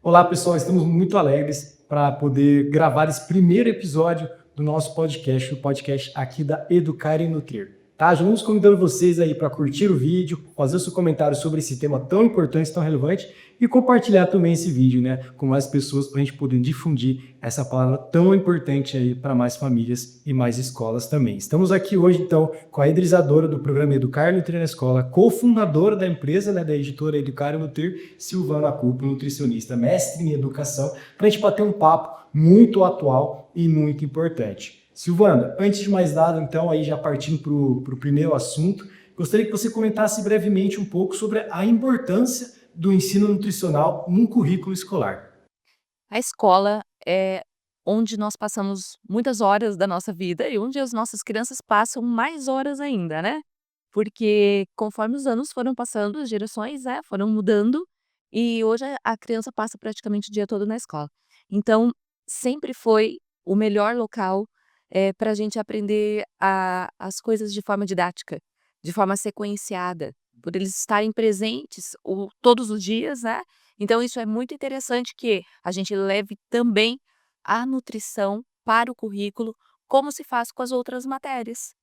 Olá, pessoal, estamos muito alegres para poder gravar esse primeiro episódio do nosso podcast, o podcast aqui da Educar e Nutrir. Tá? Já vamos convidando vocês aí para curtir o vídeo, fazer o seu comentário sobre esse tema tão importante, tão relevante e compartilhar também esse vídeo, né, com mais pessoas para a gente poder difundir essa palavra tão importante aí para mais famílias e mais escolas também. Estamos aqui hoje, então, com a idealizadora do programa Educar e Nutrir na Escola, cofundadora da empresa, né, da editora Educar e Nutrir, Silvana Cupo, nutricionista, mestre em educação, para a gente bater um papo muito atual e muito importante. Silvana, antes de mais nada, então, aí já partindo para o primeiro assunto, gostaria que você comentasse brevemente um pouco sobre a importância do ensino nutricional num currículo escolar. A escola é onde nós passamos muitas horas da nossa vida e onde as nossas crianças passam mais horas ainda, né? Porque conforme os anos foram passando, as gerações, né, foram mudando e hoje a criança passa praticamente o dia todo na escola. Então, sempre foi o melhor local para a gente aprender as coisas de forma didática, de forma sequenciada, por eles estarem presentes todos os dias, né? Então isso é muito interessante que a gente leve também a nutrição para o currículo, como se faz com as outras matérias.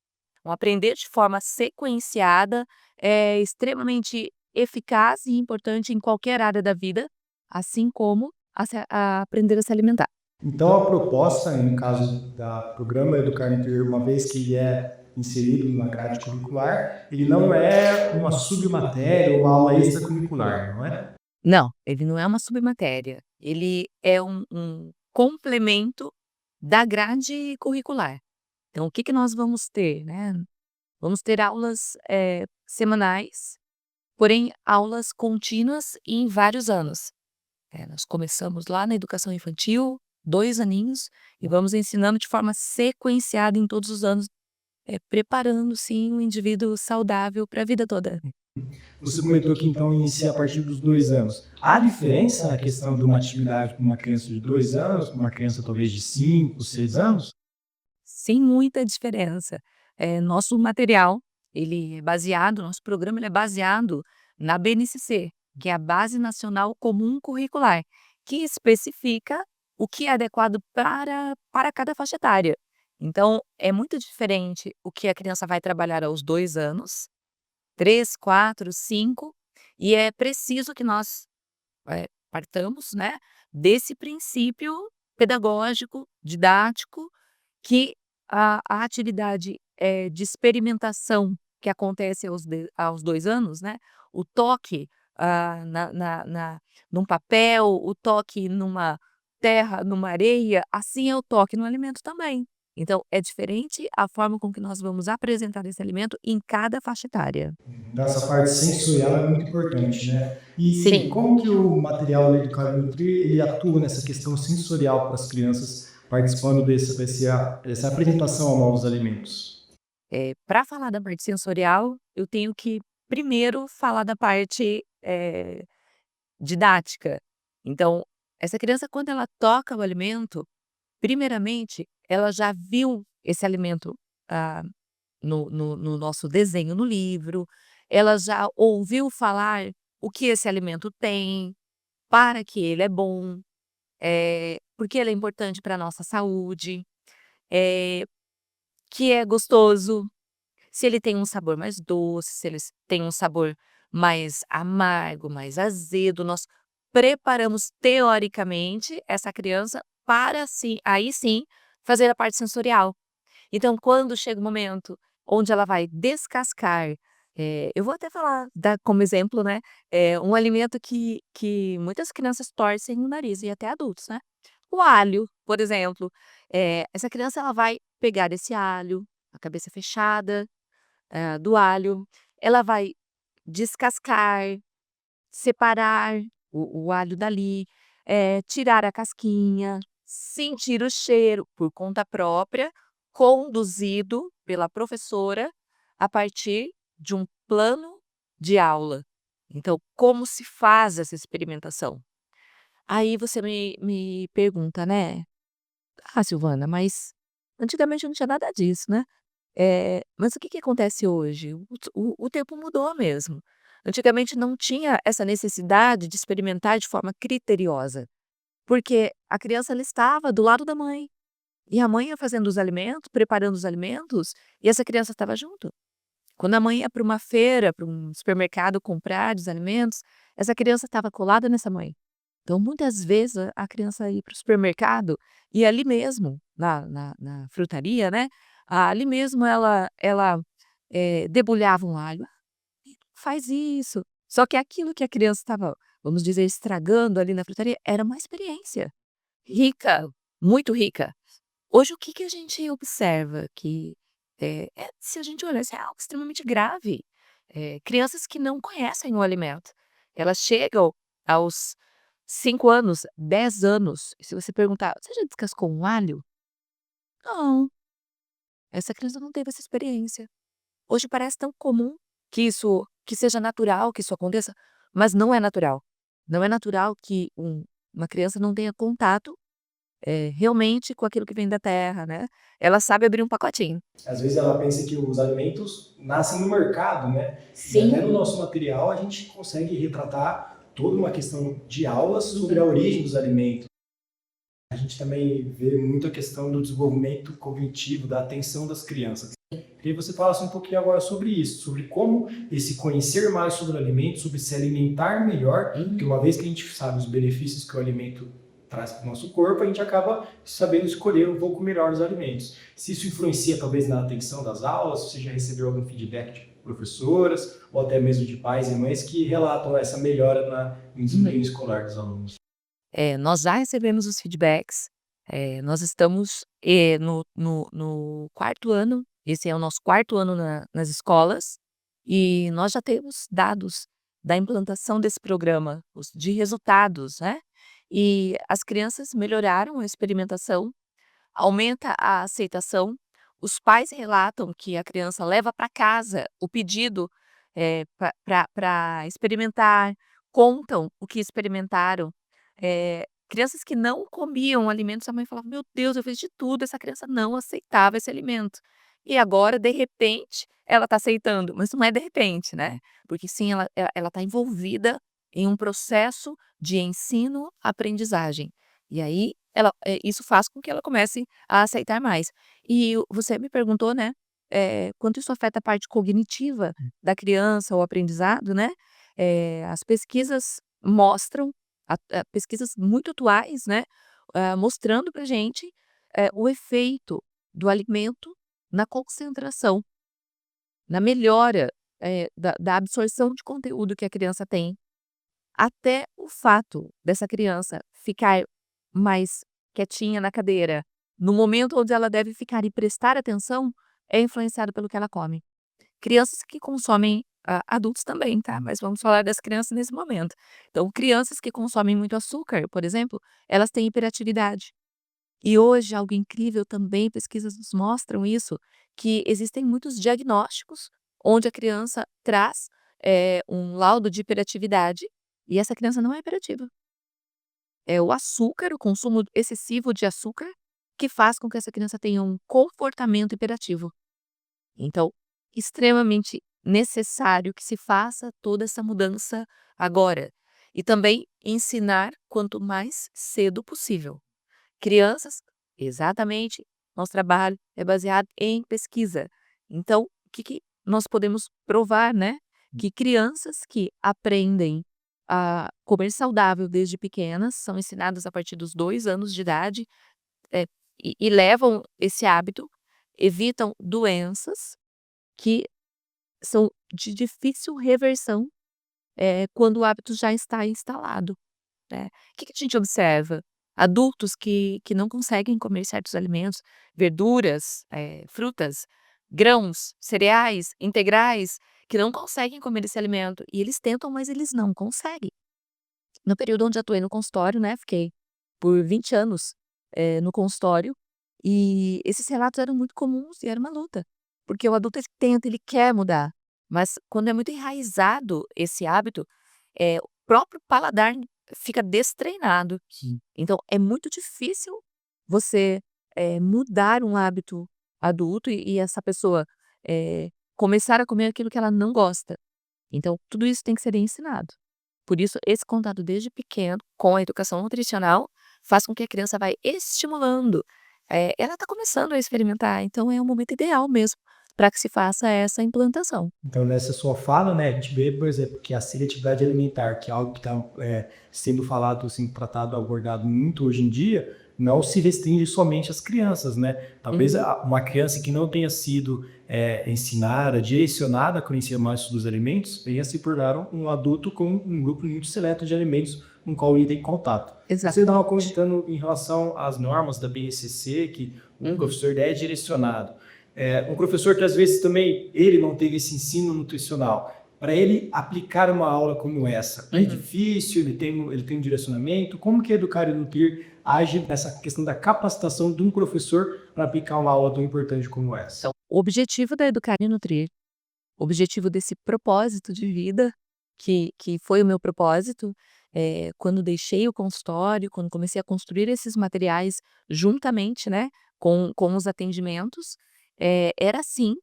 Então, aprender de forma sequenciada é extremamente eficaz e importante em qualquer área da vida, assim como a aprender a se alimentar. Então, a proposta, no caso da programa Educar e Nutrir, uma vez que ele é inserido na grade curricular, ele não é uma submatéria ou uma aula extracurricular, não é? Não, ele não é uma submatéria, ele é um complemento da grade curricular. Então, o que que nós vamos ter, né? Vamos ter aulas semanais, porém aulas contínuas e em vários anos. Nós começamos lá na educação infantil, 2 aninhos, e vamos ensinando de forma sequenciada em todos os anos, preparando sim um indivíduo saudável para a vida toda. Você comentou que então inicia a partir dos 2 anos. Há diferença na questão de uma atividade para uma criança de 2 anos, para uma criança talvez de 5, 6 anos? Sem muita diferença. Nosso material, ele é baseado nosso programa ele é baseado na BNCC, que é a Base Nacional Comum Curricular, que especifica o que é adequado para cada faixa etária. Então, é muito diferente o que a criança vai trabalhar aos 2 anos, 3, 4, 5, e é preciso que nós, partamos, né, desse princípio pedagógico, didático, que a atividade, de experimentação que acontece aos 2 anos, né, o toque, num papel, o toque numa terra, numa areia, assim é o toque no alimento também. Então é diferente a forma com que nós vamos apresentar esse alimento em cada faixa etária. Então, essa parte sensorial é muito importante, né? E Sim. como que o material do Educar e Nutrir, ele atua nessa questão sensorial para as crianças participando dessa apresentação a novos alimentos? Pra falar da parte sensorial, eu tenho que primeiro falar da parte, didática. Então, essa criança quando ela toca o alimento, primeiramente, ela já viu esse alimento, ah, no nosso desenho no livro, ela já ouviu falar o que esse alimento tem, para que ele é bom, porque ele é importante para a nossa saúde, eh, que é gostoso. Se ele tem um sabor mais doce, se ele tem um sabor mais amargo, mais azedo, nós preparamos teoricamente essa criança para aí sim fazer a parte sensorial. Então, quando chega o momento onde ela vai descascar, eu vou até falar, dar como exemplo, né, um alimento que muitas crianças torcem o nariz e até adultos, né? O alho, por exemplo, essa criança ela vai pegar esse alho, a cabeça fechada, do alho, ela vai descascar, separar o alho dali, tirar a casquinha, sentir o cheiro por conta própria, conduzido pela professora a partir de um plano de aula. Então, como se faz essa experimentação? Aí você me pergunta, né: "Ah, Silvana, mas antigamente não tinha nada disso, né?" Mas o que que acontece hoje? O tempo mudou mesmo. Antigamente não tinha essa necessidade de experimentar de forma criteriosa, porque a criança ela estava do lado da mãe, e a mãe ia fazendo os alimentos, preparando os alimentos, e essa criança estava junto. Quando a mãe ia para uma feira, para um supermercado comprar os alimentos, essa criança estava colada nessa mãe. Então, muitas vezes, a criança ia para o supermercado e ali mesmo, na frutaria, né? Ali mesmo ela debulhava um alho. Faz isso. Só que aquilo que a criança estava, vamos dizer, estragando ali na frutaria, era uma experiência rica, muito rica. Hoje, o que que a gente observa que, se a gente olhar, isso é algo extremamente grave. Crianças que não conhecem o alimento, elas chegam aos 5 anos, 10 anos, e se você perguntar: "Você já descascou um alho?" "Não." Essa criança não teve essa experiência. Hoje parece tão comum que seja natural que isso aconteça, mas não é natural. Não é natural que uma criança não tenha contato, realmente com aquilo que vem da terra, né. Ela sabe abrir um pacotinho. Às vezes ela pensa que os alimentos nascem no mercado, né? E até no Sim. nosso material a gente consegue retratar toda uma questão de aulas sobre a origem dos alimentos. A gente também vê muito a questão do desenvolvimento cognitivo, da atenção das crianças. Queria que você falasse um pouquinho agora sobre isso, sobre como esse conhecer mais sobre o alimento, sobre se alimentar melhor, porque uma vez que a gente sabe os benefícios que o alimento traz para o nosso corpo, a gente acaba sabendo escolher um pouco melhor os alimentos. Se isso influencia talvez na atenção das aulas, você já recebeu algum feedback de professoras ou até mesmo de pais e mães que relatam essa melhora no desempenho escolar dos alunos. Nós já recebemos os feedbacks, nós estamos, no 4º ano, esse é o nosso 4º ano nas escolas, e nós já temos dados da implantação desse programa, de resultados, né. E as crianças melhoraram a experimentação, aumenta a aceitação, os pais relatam que a criança leva para casa o pedido, pra experimentar, contam o que experimentaram. Crianças que não comiam alimentos, a mãe falava: "Meu Deus, eu fiz de tudo, essa criança não aceitava esse alimento". E agora, de repente, ela está aceitando, mas não é de repente, né, porque sim, ela está envolvida em um processo de ensino-aprendizagem. E aí isso faz com que ela comece a aceitar mais. E você me perguntou, né, quanto isso afeta a parte cognitiva da criança, o aprendizado, né, as pesquisas mostram pesquisas muito atuais, né, mostrando pra gente, o efeito do alimento na concentração, na melhora, da absorção de conteúdo que a criança tem, até o fato dessa criança ficar mais quietinha na cadeira, no momento onde ela deve ficar e prestar atenção, é influenciado pelo que ela come. Crianças que consomem adultos também, tá, mas vamos falar das crianças nesse momento. Então, crianças que consomem muito açúcar, por exemplo, elas têm hiperatividade. E hoje algo incrível também, pesquisas nos mostram isso, que existem muitos diagnósticos onde a criança traz, um laudo de hiperatividade, e essa criança não é hiperativa. É o açúcar, o consumo excessivo de açúcar, que faz com que essa criança tenha um comportamento hiperativo. Então, extremamente necessário que se faça toda essa mudança agora. E também ensinar quanto mais cedo possível. Crianças, exatamente, nosso trabalho é baseado em pesquisa. Então, o que que nós podemos provar, né? Que crianças que aprendem a comer saudável desde pequenas, são ensinadas a partir dos 2 anos de idade, eh, e levam esse hábito, evitam doenças que são de difícil reversão, quando o hábito já está instalado, né. O que que a gente observa? Adultos que não conseguem comer certos alimentos, verduras, frutas, grãos, cereais, integrais, que não conseguem comer esse alimento, e eles tentam, mas eles não conseguem. No período onde atuei no consultório, né, fiquei por 20 anos, no consultório, e esses relatos eram muito comuns e era uma luta, porque o adulto ele tenta, ele quer mudar, mas quando é muito enraizado esse hábito, o próprio paladar fica destreinado. Sim. Então é muito difícil você, mudar um hábito adulto e essa pessoa, começar a comer aquilo que ela não gosta. Então, tudo isso tem que ser ensinado. Por isso, esse contato desde pequeno com a educação nutricional faz com que a criança vai estimulando. Ela está começando a experimentar, então é o momento ideal mesmo para que se faça essa implantação. Então, nessa sua fala, né, a gente vê, por exemplo, que a seletividade alimentar, que é algo que está sendo falado, assim, tratado, abordado muito hoje em dia, não se restringe somente às crianças, né? Talvez Uhum. uma criança que não tenha sido ensinada, direcionada a conhecer mais dos alimentos, venha se tornar um adulto com um grupo muito seleto de alimentos com o qual ele tem contato. Você estava Exatamente. comentando em relação às normas da BNCC, que o Uhum. professor é direcionado. Um professor que às vezes também ele não teve esse ensino nutricional, para ele aplicar uma aula como essa, é Uhum. difícil, ele tem um direcionamento, como que Educar e Nutrir age nessa questão da capacitação de um professor para aplicar uma aula tão importante como essa? Então, o objetivo da Educar e Nutrir, o objetivo desse propósito de vida, que foi o meu propósito, quando deixei o consultório, quando comecei a construir esses materiais juntamente, né, com os atendimentos, era assim,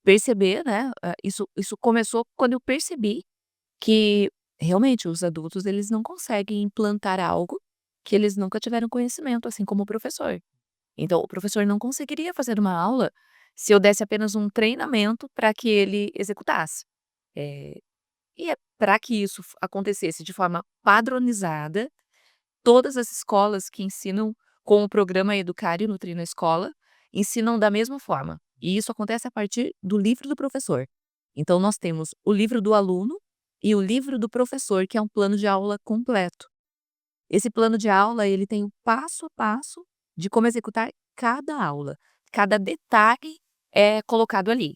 perceber, né, isso começou quando eu percebi que realmente os adultos eles não conseguem implantar algo que eles nunca tiveram conhecimento, assim como o professor. Então, o professor não conseguiria fazer uma aula se eu desse apenas um treinamento para que ele executasse. Eh, para que isso acontecesse de forma padronizada, todas as escolas que ensinam com o programa Educar e Nutrir na escola, ensinam da mesma forma. E isso acontece a partir do livro do professor. Então, nós temos o livro do aluno e o livro do professor, que é um plano de aula completo. Esse plano de aula, ele tem o passo a passo de como executar cada aula. Cada detalhe é colocado ali.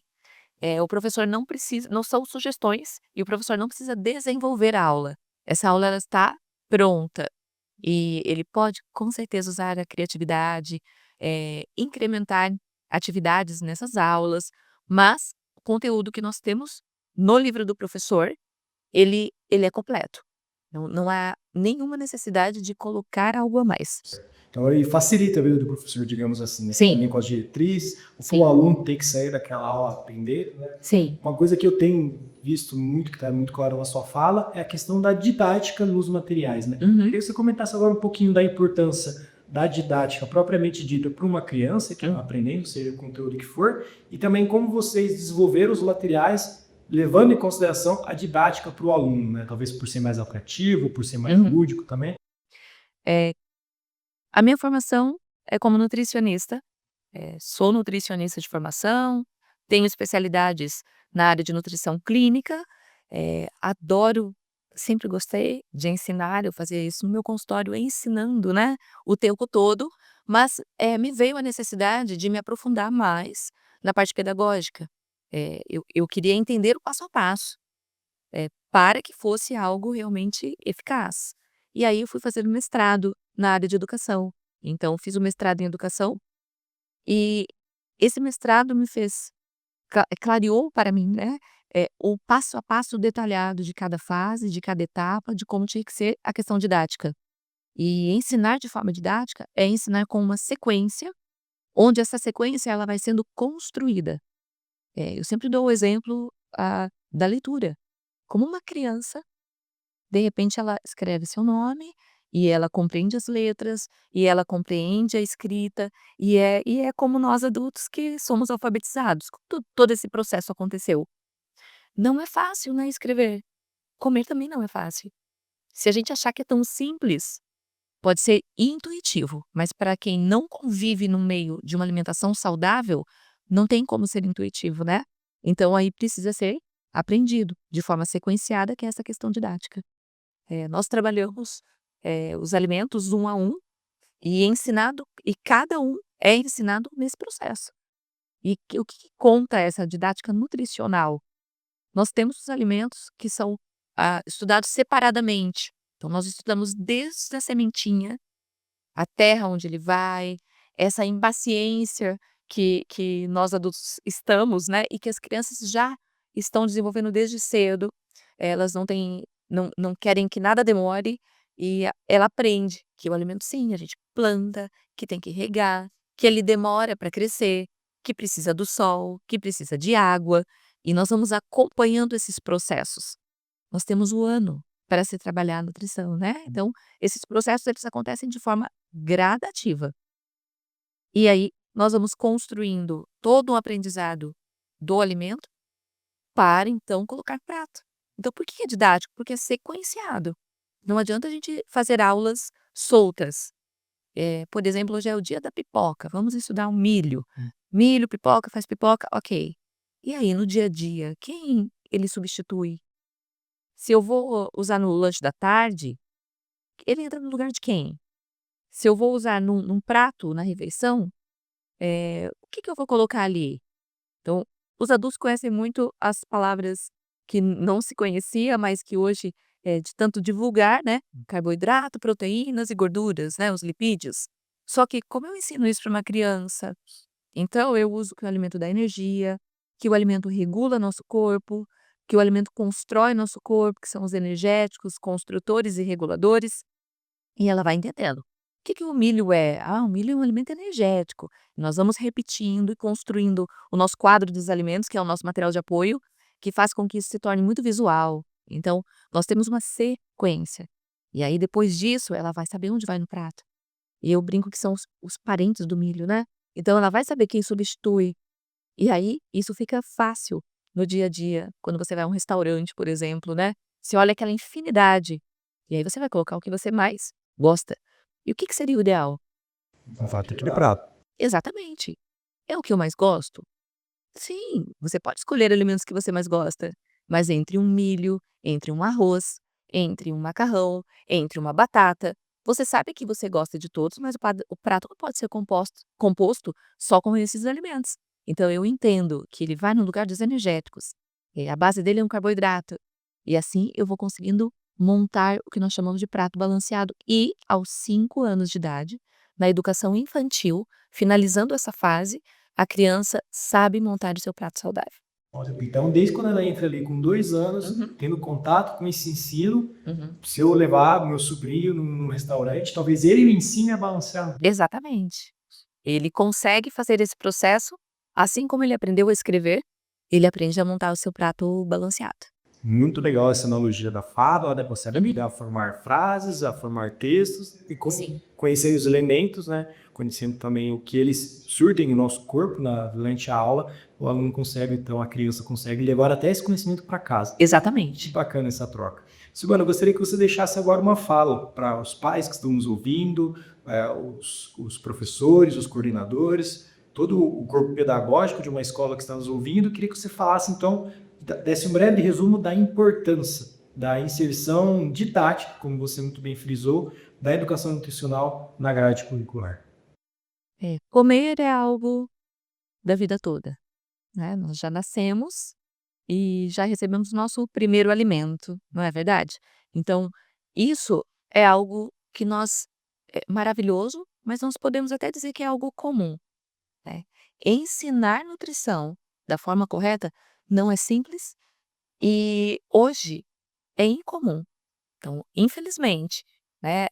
O professor não precisa, não são sugestões, e o professor não precisa desenvolver a aula. Essa aula ela está pronta. E ele pode, com certeza, usar a criatividade, incrementar atividades nessas aulas, mas o conteúdo que nós temos no livro do professor, ele é completo. Não há nenhuma necessidade de colocar algo a mais. Então, ele facilita a vida do professor, digamos assim, né? Sim, Também com as diretrizes, o sim, aluno tem que sair daquela aula aprender, né? sim. Uma coisa que eu tenho visto muito, que está muito claro na sua fala, é a questão da didática nos materiais, né? Uhum, Queria que você comentasse agora um pouquinho da importância da didática propriamente dita para uma criança que está hum. aprendendo, seja o conteúdo que for, e também como vocês desenvolveram os materiais levando em consideração a didática para o aluno, né? Talvez por ser mais atrativo, por ser mais Uhum. lúdico também. Eh, a minha formação é como nutricionista. Sou nutricionista de formação, tenho especialidades na área de nutrição clínica, adoro, sempre gostei de ensinar, eu fazia isso no meu consultório ensinando, né, o tempo todo, mas, me veio a necessidade de me aprofundar mais na parte pedagógica. Eu queria entender o passo a passo, para que fosse algo realmente eficaz. E aí eu fui fazer um mestrado na área de educação. Então fiz o mestrado em educação e esse mestrado me fez clareou para mim, né, o passo a passo detalhado de cada fase, de cada etapa, de como tinha que ser a questão didática. E ensinar de forma didática é ensinar com uma sequência, onde essa sequência ela vai sendo construída. Eu sempre dou o exemplo, da leitura. Como uma criança, de repente ela escreve seu nome, e ela compreende as letras, e ela compreende a escrita, e é como nós adultos que somos alfabetizados, todo esse processo aconteceu. Não é fácil, né, escrever. Comer também não é fácil. Se a gente achar que é tão simples, pode ser intuitivo, mas para quem não convive no meio de uma alimentação saudável, não tem como ser intuitivo, né. Então aí precisa ser aprendido de forma sequenciada, que é essa questão didática. Nós trabalhamos, os alimentos um a um e cada um é ensinado nesse processo. E o que que conta essa didática nutricional? Nós temos os alimentos que são, estudados separadamente. Então nós estudamos desde a sementinha, a terra onde ele vai, essa impaciência que nós adultos estamos, né, e que as crianças já estão desenvolvendo desde cedo. Elas não querem que nada demore, e ela aprende que o alimento sim, a gente planta, que tem que regar, que ele demora para crescer, que precisa do sol, que precisa de água, e nós vamos acompanhando esses processos. Nós temos o ano para se trabalhar a nutrição, né. Então, esses processos eles acontecem de forma gradativa. E aí, nós vamos construindo todo um aprendizado do alimento para então colocar no prato. Então, por que é didático? Porque é sequenciado. Não adianta a gente fazer aulas soltas. Por exemplo, hoje é o dia da pipoca, vamos estudar o milho. Milho, pipoca, faz pipoca, ok. E aí, no dia a dia, quem ele substitui? Se eu vou usar no lanche da tarde, ele entra no lugar de quem? Se eu vou usar num prato, na refeição, o que que eu vou colocar ali? Então, os adultos conhecem muito as palavras que não se conhecia, mas que hoje, de tanto divulgar, né, carboidrato, proteínas e gorduras, né, os lipídios. Só que como eu ensino isso para uma criança? Então eu uso que o alimento dá energia, que o alimento regula nosso corpo, que o alimento constrói nosso corpo, que são os energéticos, construtores e reguladores. E ela vai entendendo. O que que o milho é? Ah, o milho é um alimento energético. Nós vamos repetindo e construindo o nosso quadro dos alimentos, que é o nosso material de apoio, que faz com que isso se torne muito visual. Então, nós temos uma sequência. E aí, depois disso, ela vai saber onde vai no prato. E eu brinco que são os parentes do milho, né? Então, ela vai saber quem substitui. E aí, isso fica fácil no dia a dia, quando você vai a um restaurante, por exemplo, né? Você olha aquela infinidade. E aí você vai colocar o que você mais gosta. E o que que seria o ideal? Um fato equilibrado. Exatamente. É o que eu mais gosto? Sim, você pode escolher alimentos que você mais gosta, mas entre um milho, entre um arroz, entre um macarrão, entre uma batata, você sabe que você gosta de todos, mas o prato não pode ser composto só com esses alimentos. Então eu entendo que ele vai no lugar dos energéticos. A base dele é um carboidrato. E assim eu vou conseguindo montar o que nós chamamos de prato balanceado. E aos 5 anos de idade, na educação infantil, finalizando essa fase, a criança sabe montar o seu prato saudável. Olha, então, desde quando ela entra ali com 2 anos, Uhum. tendo contato com esse ensino, Uhum. se eu levar meu sobrinho num restaurante, talvez ele me ensine a balancear. Exatamente. Ele consegue fazer esse processo, assim como ele aprendeu a escrever, ele aprende a montar o seu prato balanceado. Muito legal essa analogia da fábula, né? Você aprender Uhum. a formar frases, a formar textos e Sim. conhecer os elementos, né? Conhecendo também o que eles surtem no nosso corpo durante a aula, o aluno consegue, então, a criança consegue levar até esse conhecimento para casa. Que Exatamente. bacana essa troca. Silvana, eu gostaria que você deixasse agora uma fala para os pais que estão nos ouvindo, os professores, os coordenadores, todo o corpo pedagógico de uma escola que está nos ouvindo. Eu queria que você falasse, então, desse um breve resumo da importância da inserção didática, como você muito bem frisou, da educação nutricional na grade curricular. Comer é algo da vida toda, né? Nós já nascemos e já recebemos nosso primeiro alimento, não é verdade? Então, isso é algo que nós é maravilhoso, mas nós podemos até dizer que é algo comum, né? Ensinar nutrição da forma correta não é simples e hoje é incomum. Então, infelizmente, né,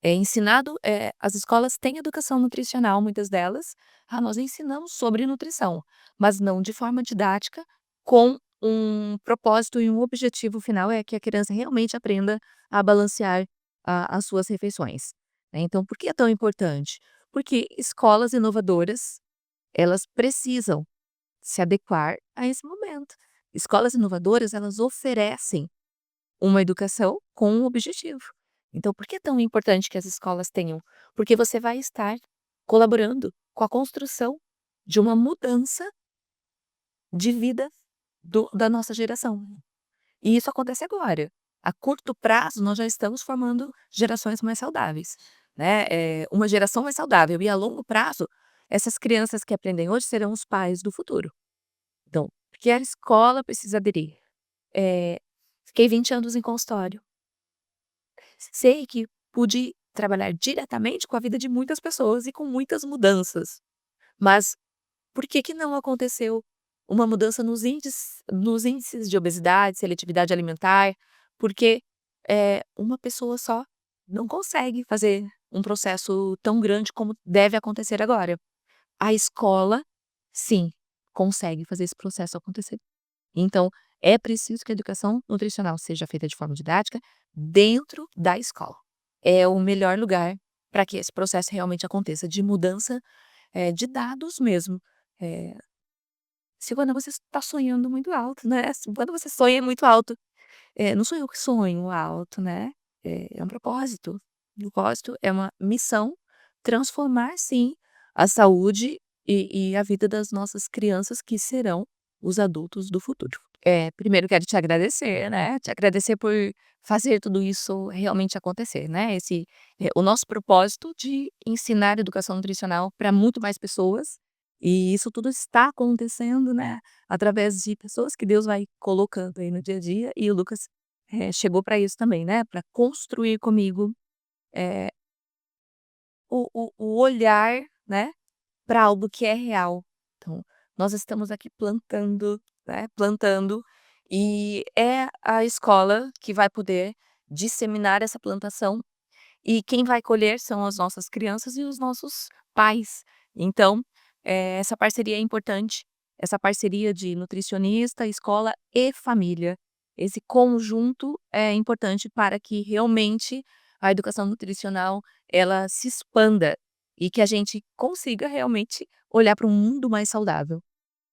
é ensinado, as escolas têm educação nutricional, muitas delas. Nós ensinamos sobre nutrição, mas não de forma didática, com um propósito e um objetivo final, é que a criança realmente aprenda a balancear as suas refeições, né. Então, por que é tão importante? Porque escolas inovadoras, elas precisam se adequar a esse momento. Escolas inovadoras, elas oferecem uma educação com um objetivo. Então, por que é tão importante que as escolas tenham? Porque você vai estar colaborando com a construção de uma mudança de vida da nossa geração. E isso acontece agora. A curto prazo, nós já estamos formando gerações mais saudáveis, né? Uma geração mais saudável. E a longo prazo, essas crianças que aprendem hoje serão os pais do futuro. Então, porque a escola precisa aderir. Fiquei 20 anos em consultório. Sei que pude trabalhar diretamente com a vida de muitas pessoas e com muitas mudanças, mas por que que não aconteceu uma mudança nos índices de obesidade, seletividade alimentar? Porque, uma pessoa só não consegue fazer um processo tão grande como deve acontecer agora. A escola, sim, consegue fazer esse processo acontecer. Então, É preciso que a educação nutricional seja feita de forma didática dentro da escola. É o melhor lugar para que esse processo realmente aconteça de mudança, de dados mesmo. Eh, Silvana, você está sonhando muito alto, né, quando você sonha muito alto, não sou eu que sonho alto, né, é um propósito. Propósito é uma missão, transformar sim a saúde e a vida das nossas crianças que serão os adultos do futuro. Primeiro quero te agradecer, né, te agradecer por fazer tudo isso realmente acontecer, né, o nosso propósito de ensinar educação nutricional para muito mais pessoas, e isso tudo está acontecendo, né, através de pessoas que Deus vai colocando aí no dia a dia, e o Lucas, chegou para isso também, né, para construir comigo, eh, o olhar, né, para algo que é real. Então, nós estamos aqui plantando, né, plantando, e é a escola que vai poder disseminar essa plantação, e quem vai colher são as nossas crianças e os nossos pais. Então, essa parceria é importante, essa parceria de nutricionista, escola e família. Esse conjunto é importante para que realmente a educação nutricional ela se expanda e que a gente consiga realmente olhar para um mundo mais saudável.